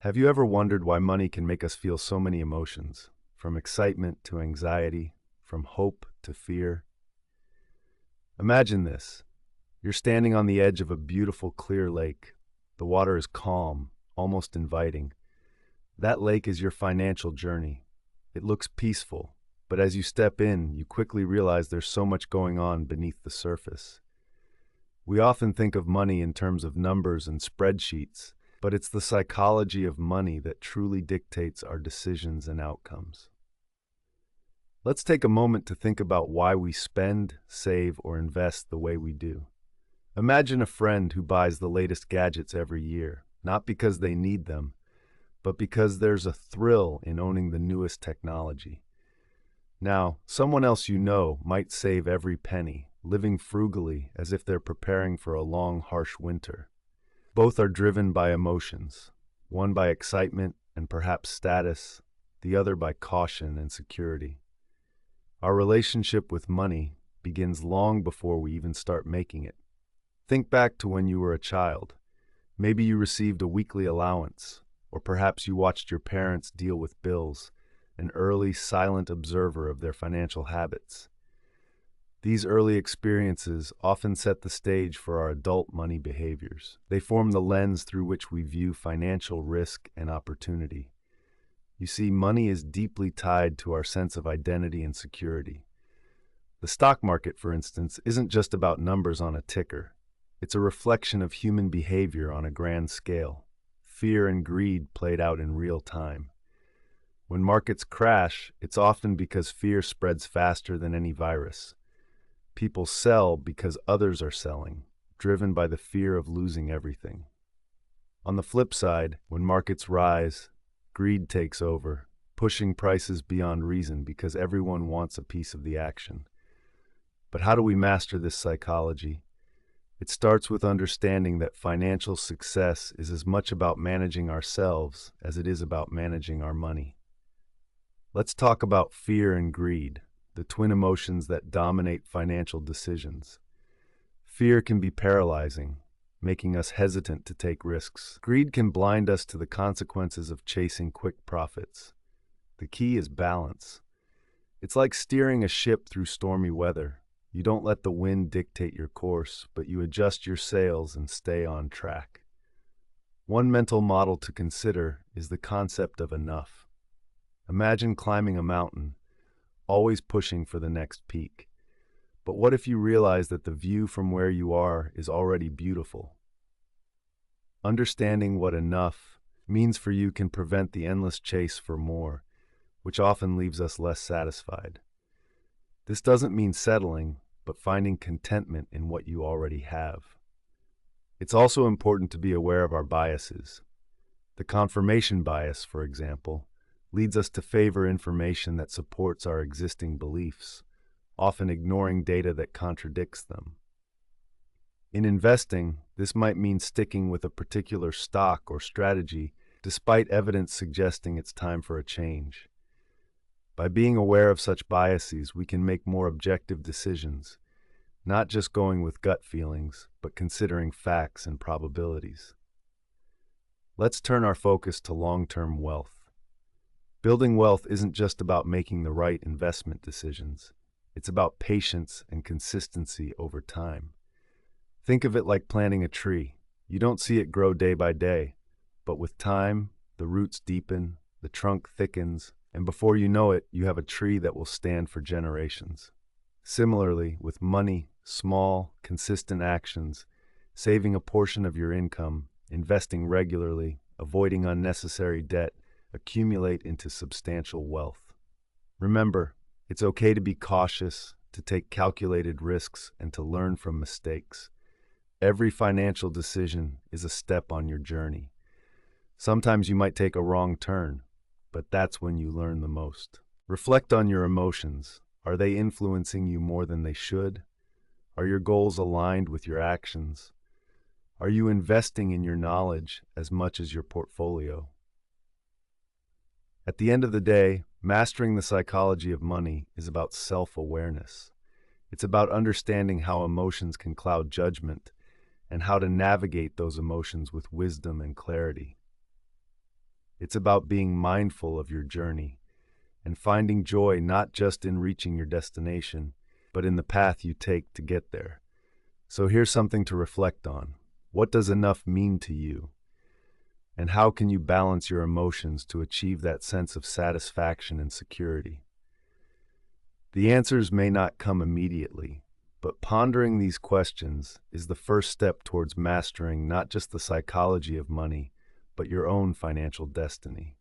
Have you ever wondered why money can make us feel so many emotions, from excitement to anxiety, from hope to fear? Imagine this. You're standing on the edge of a beautiful, clear lake. The water is calm, almost inviting. That lake is your financial journey. It looks peaceful, but as you step in, you quickly realize there's so much going on beneath the surface. We often think of money in terms of numbers and spreadsheets, but it's the psychology of money that truly dictates our decisions and outcomes. Let's take a moment to think about why we spend, save, or invest the way we do. Imagine a friend who buys the latest gadgets every year, not because they need them, but because there's a thrill in owning the newest technology. Now, someone else you know might save every penny, living frugally as if they're preparing for a long, harsh winter. Both are driven by emotions, one by excitement and perhaps status, the other by caution and security. Our relationship with money begins long before we even start making it. Think back to when you were a child. Maybe you received a weekly allowance, or perhaps you watched your parents deal with bills, an early, silent observer of their financial habits. These early experiences often set the stage for our adult money behaviors. They form the lens through which we view financial risk and opportunity. You see, money is deeply tied to our sense of identity and security. The stock market, for instance, isn't just about numbers on a ticker. It's a reflection of human behavior on a grand scale, fear and greed played out in real time. When markets crash, it's often because fear spreads faster than any virus. People sell because others are selling, driven by the fear of losing everything. On the flip side, when markets rise, greed takes over, pushing prices beyond reason because everyone wants a piece of the action. But how do we master this psychology? It starts with understanding that financial success is as much about managing ourselves as it is about managing our money. Let's talk about fear and greed, the twin emotions that dominate financial decisions. Fear can be paralyzing, making us hesitant to take risks. Greed can blind us to the consequences of chasing quick profits. The key is balance. It's like steering a ship through stormy weather. You don't let the wind dictate your course, but you adjust your sails and stay on track. One mental model to consider is the concept of enough. Imagine climbing a mountain, always pushing for the next peak. But what if you realize that the view from where you are is already beautiful? Understanding what enough means for you can prevent the endless chase for more, which often leaves us less satisfied. This doesn't mean settling, but finding contentment in what you already have. It's also important to be aware of our biases. The confirmation bias, for example, leads us to favor information that supports our existing beliefs, often ignoring data that contradicts them. In investing, this might mean sticking with a particular stock or strategy despite evidence suggesting it's time for a change. By being aware of such biases, we can make more objective decisions, not just going with gut feelings, but considering facts and probabilities. Let's turn our focus to long-term wealth. Building wealth isn't just about making the right investment decisions. It's about patience and consistency over time. Think of it like planting a tree. You don't see it grow day by day, but with time, the roots deepen, the trunk thickens, and before you know it, you have a tree that will stand for generations. Similarly, with money, small, consistent actions, saving a portion of your income, investing regularly, avoiding unnecessary debt, accumulate into substantial wealth. Remember, it's okay to be cautious, to take calculated risks, and to learn from mistakes. Every financial decision is a step on your journey. Sometimes you might take a wrong turn, but that's when you learn the most. Reflect on your emotions. Are they influencing you more than they should? Are your goals aligned with your actions? Are you investing in your knowledge as much as your portfolio? At the end of the day, mastering the psychology of money is about self-awareness. It's about understanding how emotions can cloud judgment and how to navigate those emotions with wisdom and clarity. It's about being mindful of your journey and finding joy not just in reaching your destination, but in the path you take to get there. So here's something to reflect on. What does enough mean to you? And how can you balance your emotions to achieve that sense of satisfaction and security? The answers may not come immediately, but pondering these questions is the first step towards mastering not just the psychology of money, but your own financial destiny.